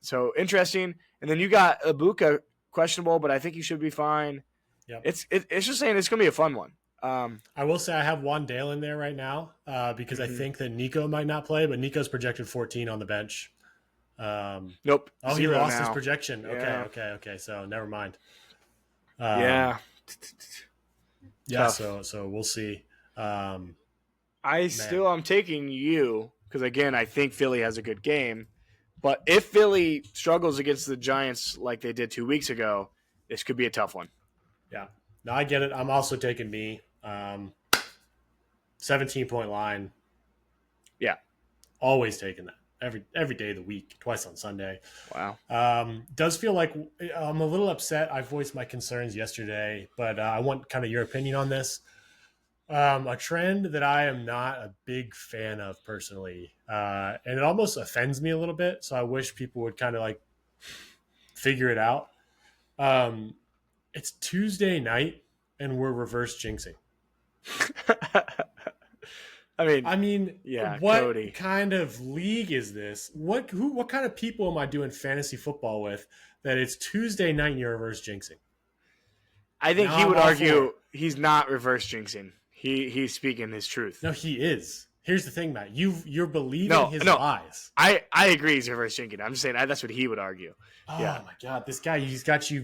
So interesting. And then you got Ibuka, questionable, but I think he should be fine. Yep. It's just saying it's going to be a fun one. I will say I have Wandale in there right now because I think that Nico might not play, but Nico's projected 14 on the bench. Nope. Oh, he lost his now. projection. Yeah. Okay. So never mind. Yeah. So we'll see. I'm taking you because, again, I think Philly has a good game. But if Philly struggles against the Giants like they did 2 weeks ago, this could be a tough one. Yeah. No, I get it. I'm also taking me. 17-point line. Yeah. Always taking that every day of the week, twice on Sunday. Wow. Does feel like I'm a little upset. I voiced my concerns yesterday, but I want kind of your opinion on this. A trend that I am not a big fan of personally, and it almost offends me a little bit. So I wish people would kind of like figure it out. It's Tuesday night, and we're reverse jinxing. I mean, yeah, what Cody. kind of league is this? What kind of people am I doing fantasy football with that it's Tuesday night and you're reverse jinxing? I think No, he I'm would all for argue it. he's not reverse jinxing. He's speaking his truth. No, he is. Here's the thing, Matt. You're believing No, his no. lies. I agree he's reverse jinxing. I'm just saying that's what he would argue. Oh Yeah. my god, this guy he's gotten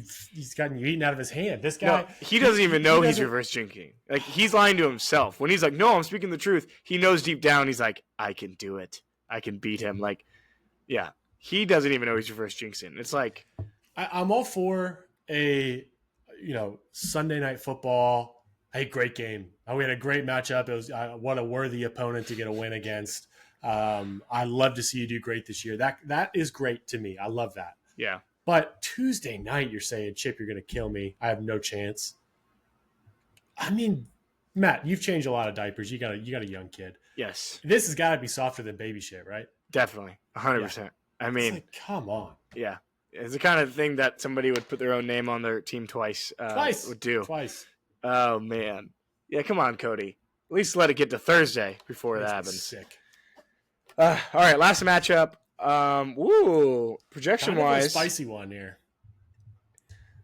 you eaten out of his hand. This guy No, he doesn't even know he's doesn't- reverse jinxing. Like he's lying to himself. When he's like, "No, I'm speaking the truth." He knows deep down he's like, "I can do it. I can beat him." Like, yeah, he doesn't even know he's reverse jinxing. It's like, I'm all for a Sunday night football. Hey, great game. We had a great matchup. It was what a worthy opponent to get a win against. I love to see you do great this year. That is great to me. I love that. yeah, But Tuesday night, you're saying, Chip, you're going to kill me. I have no chance. I mean, Matt, you've changed a lot of diapers. You got a young kid. yes, This has got to be softer than baby shit, right? definitely, 100%. I It's mean, like, come on. yeah, it's the kind of thing that somebody would put their own name on their team twice. Would do. Twice. Oh man, yeah, come on, Cody. At least let it get to Thursday before that Makes me happens. sick. All right, last matchup. Projection Kind of a wise, spicy one here.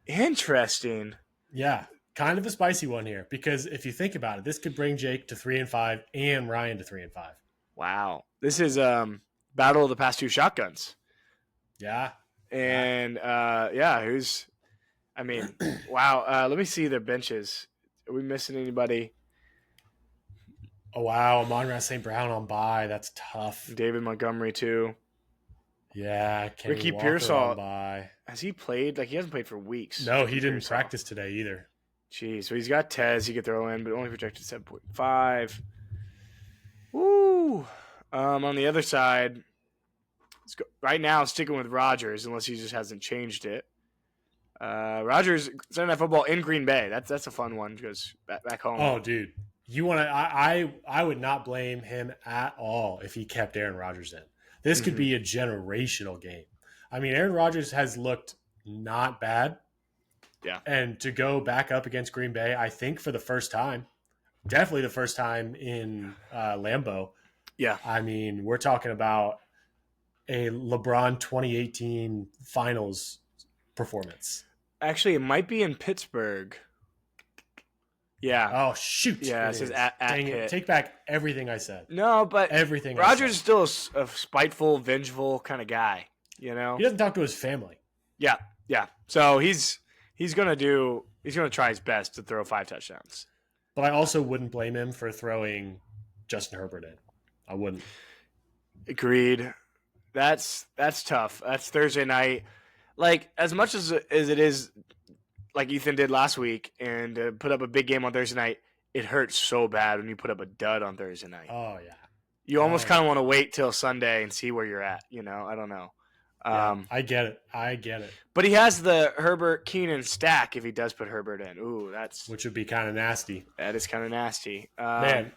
interesting. Yeah, kind of a spicy one here because if you think about it, this could bring Jake to 3-5 and Ryan to 3-5. Wow, this is battle of the past two shotguns, Yeah, and who's? I mean, wow. Let me see their benches. Are we missing anybody? oh wow, Amon-Ra St. Brown on bye. That's tough. David Montgomery too. Yeah, Kenny Ricky Walker Pearsall. on bye. Has he played? Like he hasn't played for weeks. No, he Ricky didn't Pearsall. practice today either. Jeez, so he's got Tez he could throw in, but only projected 7.5. Woo! On the other side, right now sticking with Rodgers, unless he just hasn't changed it. Rodgers Sunday Night Football in Green Bay. That's a fun one because back home. Oh, dude, you want to? I would not blame him at all if he kept Aaron Rodgers in. This could be a generational game. I mean, Aaron Rodgers has looked not bad. Yeah. And to go back up against Green Bay, I think for the first time, definitely the first time in Lambeau. Yeah. I mean, we're talking about a LeBron 2018 finals performance. Actually, it might be in Pittsburgh. Yeah. Oh, shoot. Yeah, it says at Dang Pitt. it. Take back everything I said. No, but Everything Rodgers is I said. still a spiteful, vengeful kind of guy. You know. He doesn't talk to his family. Yeah. So he's gonna try his best to throw 5 touchdowns. But I also wouldn't blame him for throwing Justin Herbert in. I wouldn't. Agreed. That's tough. That's Thursday night. Like as much as it is, like Ethan did last week, and put up a big game on Thursday night. It hurts so bad when you put up a dud on Thursday night. Oh, yeah. You almost kind of want to wait till Sunday and see where you're at. You know, I don't know. Yeah, I get it. But he has the Herbert Keenan stack if he does put Herbert in. Ooh, Which would be kind of nasty. that is kind of nasty. Man,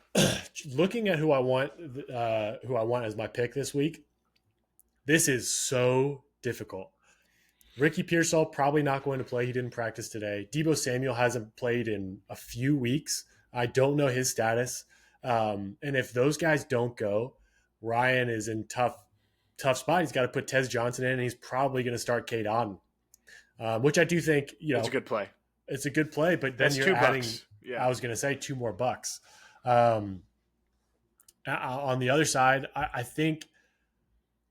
looking at who I want as my pick this week, this is so difficult. Ricky Pearsall probably not going to play. He didn't practice today. Deebo Samuel hasn't played in a few weeks. I don't know his status. And if those guys don't go, Ryan is in tough spot. He's got to put Tez Johnson in, and he's probably going to start Cade Otton, which I do think it's a good play. It's a good play, but then That's you're adding. $2. Yeah. I was going to say $2 more. On the other side, I think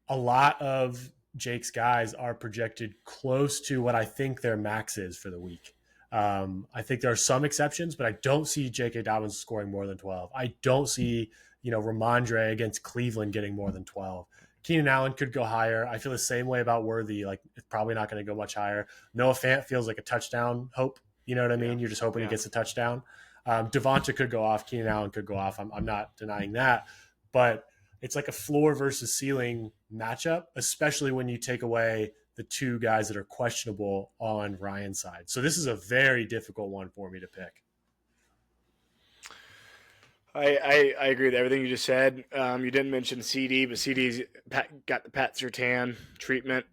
a lot of Jake's guys are projected close to what I think their max is for the week. I think there are some exceptions, but I don't see J.K. Dobbins scoring more than 12. I don't see, Ramondre against Cleveland getting more than 12. Keenan Allen could go higher. I feel the same way about Worthy. Like, it's probably not going to go much higher. Noah Fant feels like a touchdown hope. You know what I mean? Yeah. You're just hoping he gets a touchdown. Devonta could go off. Keenan Allen could go off. I'm not denying that. But it's like a floor versus ceiling matchup, especially when you take away the two guys that are questionable on Ryan's side. So this is a very difficult one for me to pick. I agree with everything you just said. You didn't mention CD, but CD's got the Pat Surtain treatment,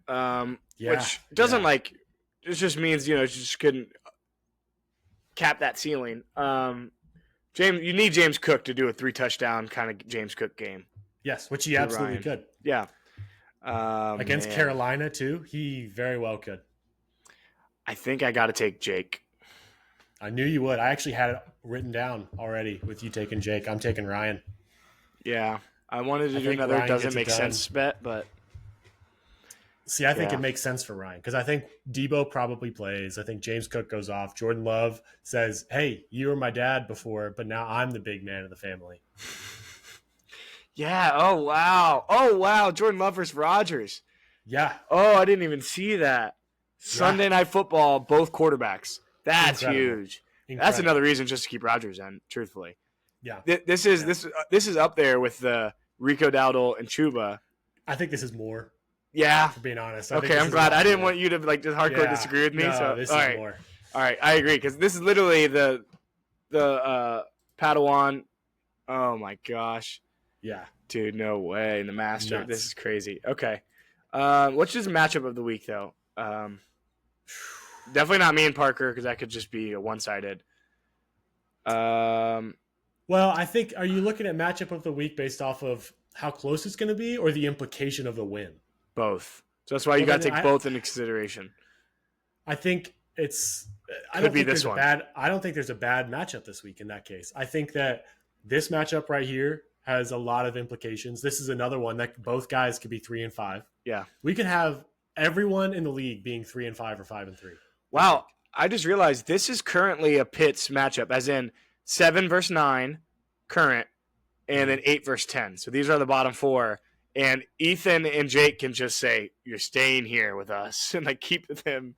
which doesn't it just means, it just couldn't cap that ceiling. You need James Cook to do a 3-touchdown kind of James Cook game. Yes, which he absolutely could. Yeah. Against Carolina, too, he very well could. I think I got to take Jake. I knew you would. I actually had it written down already with you taking Jake. I'm taking Ryan. Yeah. I wanted to do another Ryan doesn't make sense bet, but. See, I think it makes sense for Ryan because I think Debo probably plays. I think James Cook goes off. Jordan Love says, hey, you were my dad before, but now I'm the big man of the family. Yeah. Oh, wow. Jordan Love versus Rodgers. Yeah. Oh, I didn't even see that. Sunday Night Football, both quarterbacks. That's huge. That's another reason just to keep Rodgers in, truthfully. Yeah. This is up there with the Rico Dowdle and Chuba. I think this is more. Yeah. For being honest. Okay, I'm glad. I didn't want you to just hardcore disagree with me. No, so this is more. All right, I agree because this is literally the Padawan. Oh my gosh. Yeah. Dude, no way. In the Master. Nuts. This is crazy. Okay. What's just matchup of the week though? Definitely not me and Parker because that could just be a one-sided. Well, I think, are you looking at matchup of the week based off of how close it's going to be or the implication of the win? Both. So that's why you got to take both into consideration. I think it's – I don't think there's a bad matchup this week in that case. I think that this matchup right here has a lot of implications. This is another one that both guys could be 3-5. Yeah. We could have everyone in the league being 3-5 or 5-3. Wow. I just realized this is currently a Pitts matchup, as in 7 versus 9 current, and then 8 versus 10. So these are the bottom 4. And Ethan and Jake can just say, you're staying here with us, and keep them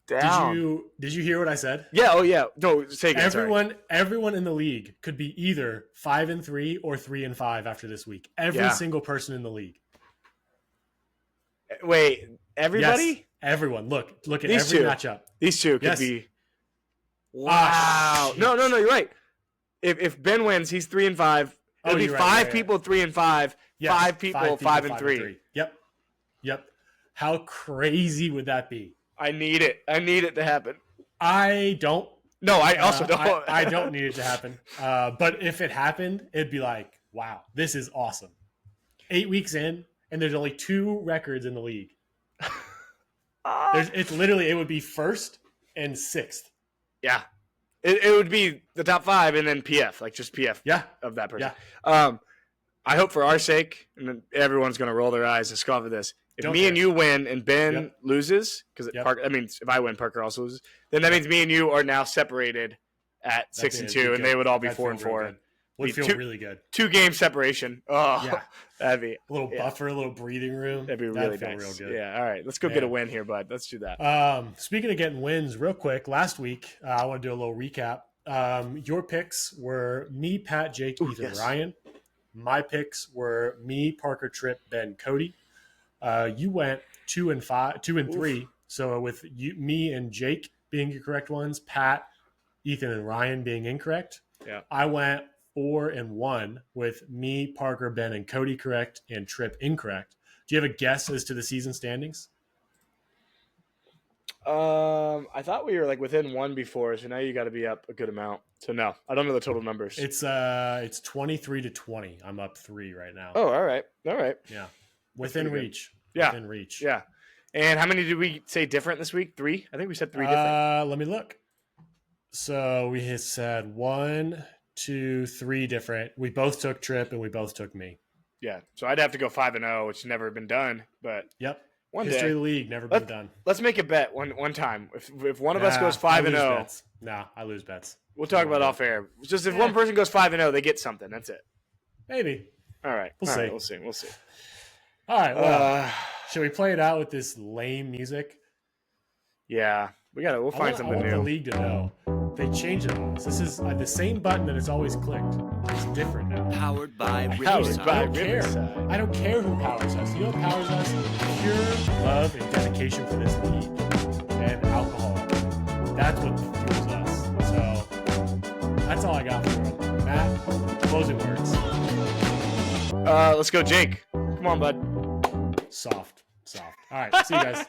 down. Did you hear what I said? Yeah. Oh, yeah. No, say again. Everyone in the league could be either 5-3 or 3-5 after this week. Every single person in the league. Wait, everybody? Yes, everyone. Look at These every two. matchup. These two could be. Wow. No, you're right. If Ben wins, he's 3-5. It'll be 5 people 3-5. Yes, 5 people 5-3. Yep. How crazy would that be? I need it. I need it to happen. I don't. No, I also don't. I don't need it to happen. But if it happened, it'd be like, wow, this is awesome. 8 weeks in, and there's only 2 records in the league. It would be 1st and 6th. Yeah. It would be the top 5 and then PF, just PF of that person. Yeah. I hope for our sake, and then everyone's going to roll their eyes and scoff at this. If and you win and Ben loses, because if I win, Parker also loses, then that means me and you are now separated at 6-2, and they would all be 4-4. Would feel really good. 2-game separation. Oh, yeah. That'd be a little buffer, a little breathing room. That'd be really nice. Real good. Yeah. All right, let's go get a win here, bud. Let's do that. Speaking of getting wins, real quick, last week I want to do a little recap. Your picks were me, Pat, Jake, Ethan, Ryan. My picks were me, Parker, Tripp, Ben, Cody. You went 2-3. So with me and Jake being your correct ones, Pat, Ethan, and Ryan being incorrect. Yeah. I went 4-1 with me, Parker, Ben, and Cody correct, and Tripp incorrect. Do you have a guess as to the season standings? I thought we were within 1 before, so now you got to be up a good amount. So no, I don't know the total numbers. It's 23-20. I'm up 3 right now. Oh, all right. Yeah, within reach. Yeah, within reach. Yeah. And how many did we say different this week? 3? I think we said 3 different. Let me look. So we had said 1, 2, 3 different. We both took Tripp and we both took me. Yeah. So I'd have to go 5-0, which has never been done. But yep. One History day. of the league, never been done. Let's make a bet one time. If one of us goes 5-0, I lose bets. We'll talk about off air. Just if one person goes 5-0, they get something. That's it. Maybe. All right. We'll see. We'll see. All right. Well, should we play it out with this lame music? Yeah, we'll find something new. I want the league to know. They changed it on us. This is the same button that it's always clicked. It's different now. Powered by Powered Riverside. by I don't care. Riverside. I don't care who powers us. You know what powers us? Pure love and dedication for this league and alcohol. That's what fuels us. So that's all I got for you. Matt, closing words. Let's go, Jake. Come on, bud. Soft. All right. See you guys.